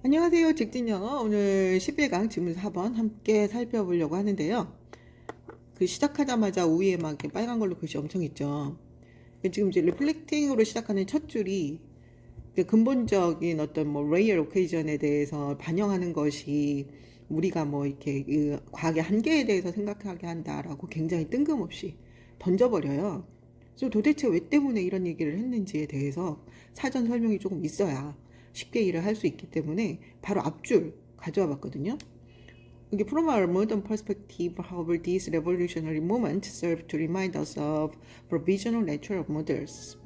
안녕하세요. 직진영어 오늘 11강 질문 4번 함께 살펴보려고 하는데요. 그 시작하자마자 위에 막 이렇게 빨간 걸로 글씨 엄청 있죠. 지금 이제 리플렉팅으로 시작하는 첫 줄이 그 근본적인 어떤 뭐 레이어 오케이전에 대해서 반영하는 것이 우리가 뭐 이렇게 그 과학의 한계에 대해서 생각하게 한다라고 굉장히 뜬금없이 던져버려요. 그래서 도대체 왜 때문에 이런 얘기를 했는지에 대해서 사전 설명이 조금 있어야 쉽게 일을 할 수 있기 때문에 바로 앞줄 가져와 봤거든요. 이게 From our modern perspective, however, these revolutionary moments serve to remind us of provisional nature of models.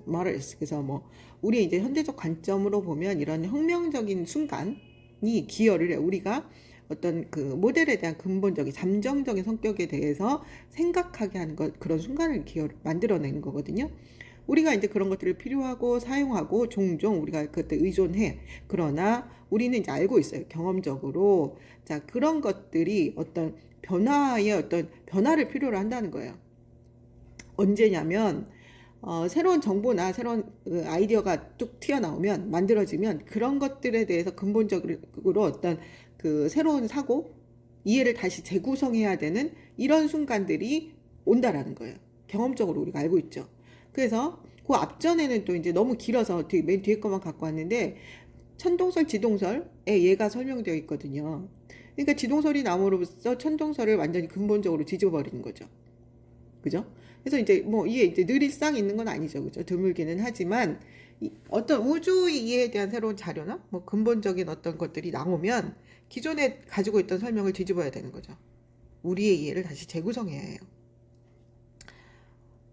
그래서 뭐 우리 이제 현대적 관점으로 보면 이런 혁명적인 순간이 기여를 해. 우리가 어떤 그 모델에 대한 근본적인 잠정적인 성격에 대해서 생각하게 하는 것, 그런 순간을 만들어내는 거거든요. 우리가 이제 그런 것들을 필요하고 사용하고 종종 우리가 그때 의존해. 그러나 우리는 이제 알고 있어요. 경험적으로. 자, 그런 것들이 어떤 변화를 필요로 한다는 거예요. 언제냐면, 새로운 정보나 새로운 아이디어가 뚝 튀어나오면, 만들어지면 그런 것들에 대해서 근본적으로 어떤 그 새로운 사고, 이해를 다시 재구성해야 되는 이런 순간들이 온다라는 거예요. 경험적으로 우리가 알고 있죠. 그래서 그 앞전에는 또 이제 너무 길어서 맨 뒤에 것만 갖고 왔는데 천동설, 지동설에 얘가 설명되어 있거든요. 그러니까 지동설이 나옴으로써 천동설을 완전히 근본적으로 뒤집어 버리는 거죠. 그죠? 그래서 이제 뭐 이게 이제 늘 일상 있는 건 아니죠. 그죠? 드물기는 하지만 어떤 우주의 이해에 대한 새로운 자료나 뭐 근본적인 어떤 것들이 나오면 기존에 가지고 있던 설명을 뒤집어야 되는 거죠. 우리의 이해를 다시 재구성해야 해요.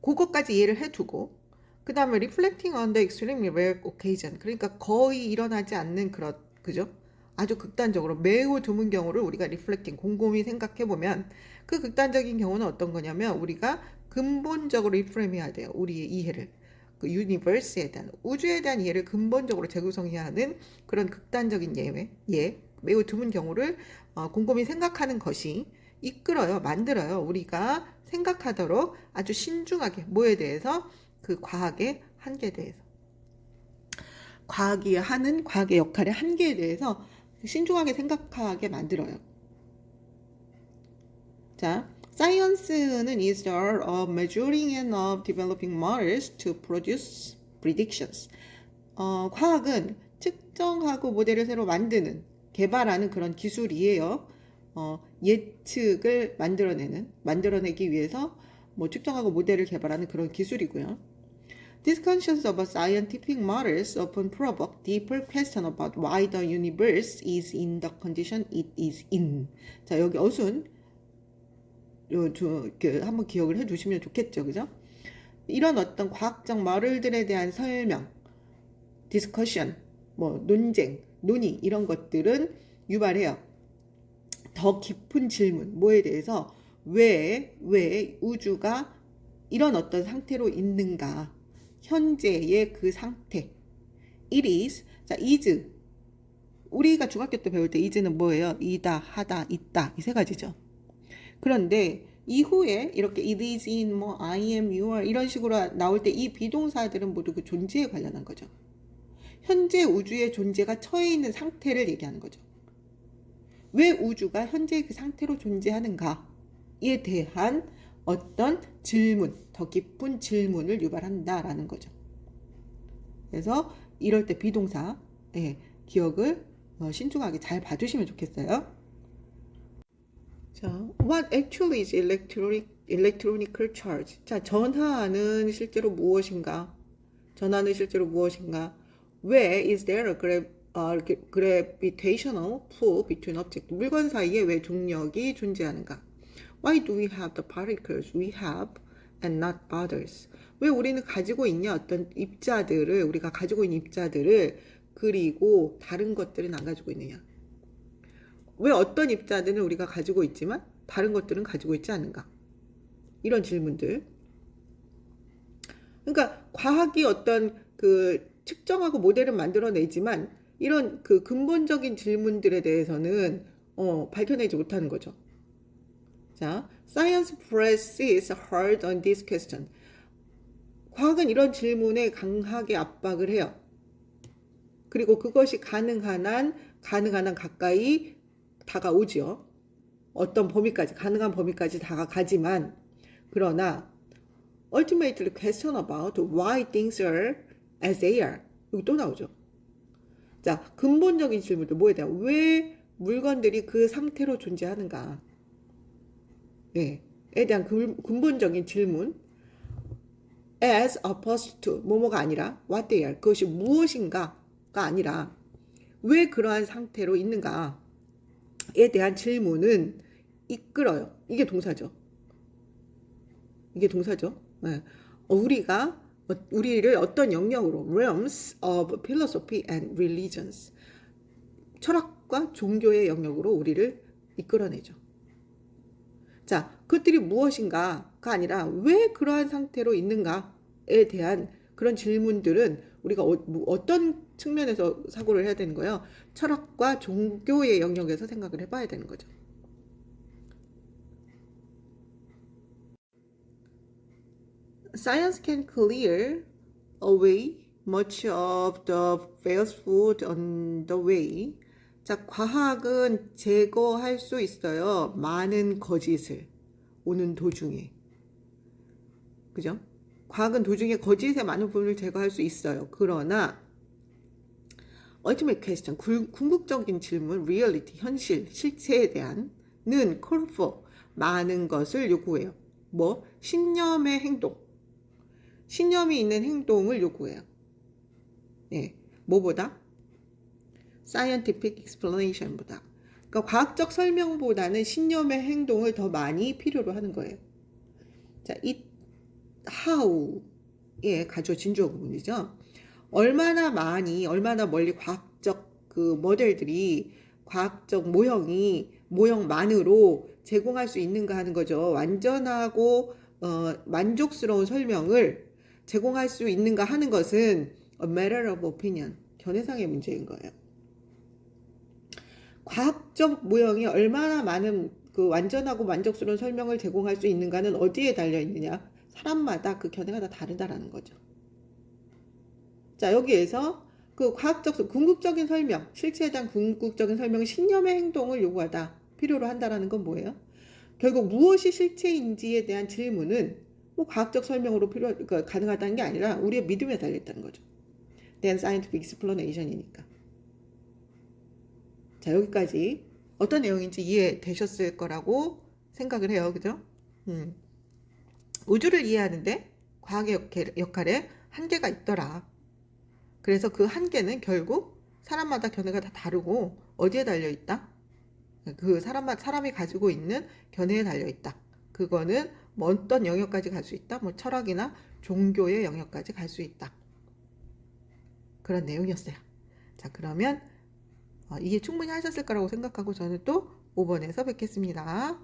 그것까지 이해를 해두고 그 다음에 reflecting on the extremely rare occasion, 그러니까 거의 일어나지 않는 그런, 그죠? 아주 극단적으로 매우 드문 경우를 우리가 reflecting 곰곰이 생각해보면 그 극단적인 경우는 어떤 거냐면 우리가 근본적으로 리프레임해야 돼요. 우리의 이해를, 그 유니버스에 대한, 우주에 대한 이해를 근본적으로 재구성해야 하는 그런 극단적인 매우 드문 경우를 곰곰이 생각하는 것이 이끌어요, 만들어요. 우리가 생각하도록 아주 신중하게 뭐에 대해서, 그 과학의 한계에 대해서, 과학이 하는 과학의 역할의 한계에 대해서 신중하게 생각하게 만들어요. 자, science는 is the art of measuring and of developing models to produce predictions. 과학은 측정하고 모델을 새로 개발하는 그런 기술이에요. 예측을 만들어내기 위해서 뭐 측정하고 모델을 개발하는 그런 기술이고요. Discussions about scientific models often provoke deeper question about why the universe is in the condition it is in. 자, 여기 어순 한번 기억을 해두시면 좋겠죠, 그죠? 이런 어떤 과학적 모델들에 대한 설명, 디스커션, 뭐 논의 이런 것들은 유발해요. 더 깊은 질문, 뭐에 대해서 왜 우주가 이런 어떤 상태로 있는가, 현재의 그 상태. It is, 자, is, 우리가 중학교 때 배울 때 is는 뭐예요? 이다, 하다, 있다, 이 세 가지죠. 그런데 이후에 이렇게 it is in, 뭐 I am, you are 이런 식으로 나올 때 이 비동사들은 모두 그 존재에 관련한 거죠. 현재 우주의 존재가 처해 있는 상태를 얘기하는 거죠. 왜 우주가 현재 그 상태로 존재하는가에 대한 어떤 질문, 더 깊은 질문을 유발한다라는 거죠. 그래서 이럴 때 비동사, 기억을 신중하게 잘 봐주시면 좋겠어요. 자, what actually is electronical charge? 자, 전하는 실제로 무엇인가? Where is there a gravitational pull between objects? 물건 사이에 왜 중력이 존재하는가? Why do we have the particles we have and not others? 왜 우리는 가지고 있냐? 우리가 가지고 있는 입자들을, 그리고 다른 것들은 안 가지고 있느냐? 왜 어떤 입자들은 우리가 가지고 있지만 다른 것들은 가지고 있지 않는가? 이런 질문들. 그러니까 과학이 어떤 그 측정하고 모델을 만들어내지만 이런 그 근본적인 질문들에 대해서는 밝혀내지 못하는 거죠. 자, science presses hard on this question. 과학은 이런 질문에 강하게 압박을 해요. 그리고 그것이 가능한 한 가까이 다가오지요. 어떤 범위까지, 가능한 범위까지 다가가지만, 그러나 ultimately question about why things are as they are. 여기 또 나오죠. 자, 근본적인 질문도 뭐에 대한, 왜 물건들이 그 상태로 존재하는가? 네, 에 대한 근본적인 질문. as opposed to 뭐뭐가 아니라 what they are, 그것이 무엇인가가 아니라 왜 그러한 상태로 있는가에 대한 질문은 이끌어요. 이게 동사죠. 네. 우리를 어떤 영역으로 realms of philosophy and religions, 철학과 종교의 영역으로 우리를 이끌어내죠. 자, 그것들이 무엇인가가 아니라 왜 그러한 상태로 있는가에 대한 그런 질문들은 우리가 어떤 측면에서 사고를 해야 되는 거예요? 철학과 종교의 영역에서 생각을 해봐야 되는 거죠. Science can clear away much of the falsehood on the way. 자, 과학은 제거할 수 있어요. 많은 거짓을 오는 도중에. 그죠? 과학은 도중에 거짓의 많은 부분을 제거할 수 있어요. 그러나 ultimate question, 궁극적인 질문, reality, 현실, 실체에 대한 는 call for, 많은 것을 요구해요. 뭐? 신념의 행동. 신념이 있는 행동을 요구해요. 예, 뭐보다? scientific explanation보다. 그러니까 과학적 설명보다는 신념의 행동을 더 많이 필요로 하는 거예요. 자, 이 how에 가져진 주어 부분이죠. 얼마나 멀리 과학적 그 모델들이, 과학적 모형만으로 제공할 수 있는가 하는 거죠. 완전하고 만족스러운 설명을 제공할 수 있는가 하는 것은 a matter of opinion, 견해상의 문제인 거예요. 과학적 모형이 얼마나 많은 그 완전하고 만족스러운 설명을 제공할 수 있는가는 어디에 달려 있느냐? 사람마다 그 견해가 다 다르다라는 거죠. 자, 여기에서 그 과학적 궁극적인 설명, 실체에 대한 궁극적인 설명은 신념의 행동을 요구하다, 필요로 한다라는 건 뭐예요? 결국 무엇이 실체인지에 대한 질문은 뭐 과학적 설명으로 그러니까 가능하다는 게 아니라 우리의 믿음에 달려 있다는 거죠. then scientific explanation이니까. 자, 여기까지 어떤 내용인지 이해되셨을 거라고 생각을 해요. 그죠? 우주를 이해하는데 과학의 역할에 한계가 있더라. 그래서 그 한계는 결국 사람마다 견해가 다 다르고 어디에 달려있다? 그 사람이 가지고 있는 견해에 달려있다. 그거는 뭐 어떤 영역까지 갈 수 있다? 뭐 철학이나 종교의 영역까지 갈 수 있다. 그런 내용이었어요. 자, 그러면 이해 충분히 하셨을 거라고 생각하고 저는 또 5번에서 뵙겠습니다.